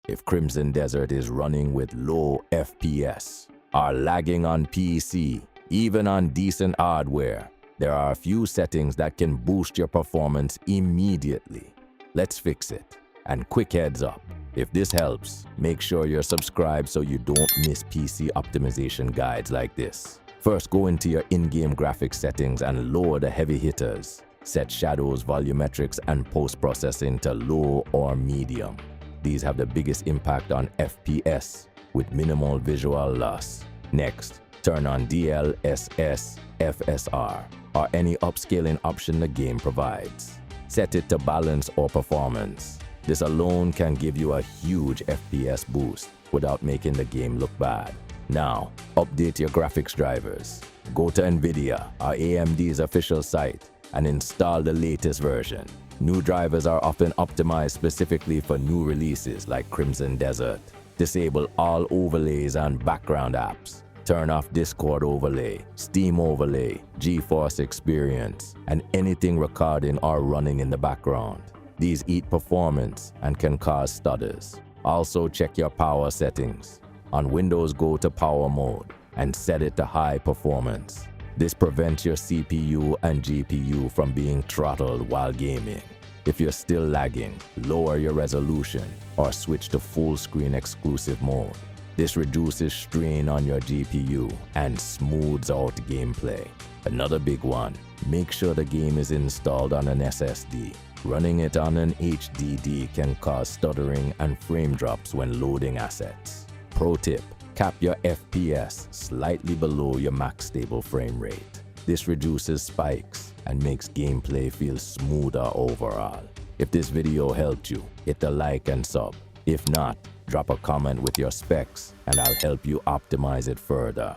if Crimson Desert is running with low FPS, are lagging on PC, even on decent hardware, there are a few settings that can boost your performance immediately. Let's fix it. And quick heads up, if this helps, make sure you're subscribed so you don't miss PC optimization guides like this. First, go into your in-game graphics settings and lower the heavy hitters. Set shadows, volumetrics, and post-processing to low or medium. These have the biggest impact on FPS with minimal visual loss. Next, turn on DLSS FSR or any upscaling option the game provides. Set it to balance or performance. This alone can give you a huge FPS boost without making the game look bad. Now, update your graphics drivers. Go to NVIDIA or AMD's official site and install the latest version. New drivers are often optimized specifically for new releases like Crimson Desert. Disable all overlays and background apps. Turn off Discord overlay, Steam overlay, GeForce Experience, and anything recording or running in the background. These eat performance and can cause stutters. Also check your power settings. On Windows, go to power mode and set it to high performance. This prevents your CPU and GPU from being throttled while gaming. If you're still lagging, lower your resolution or switch to full screen exclusive mode. This reduces strain on your GPU and smooths out gameplay. Another big one, make sure the game is installed on an SSD. Running it on an HDD can cause stuttering and frame drops when loading assets. Pro tip, cap your FPS slightly below your max stable frame rate. This reduces spikes and makes gameplay feel smoother overall. If this video helped you, hit the like and sub. If not, drop a comment with your specs and I'll help you optimize it further.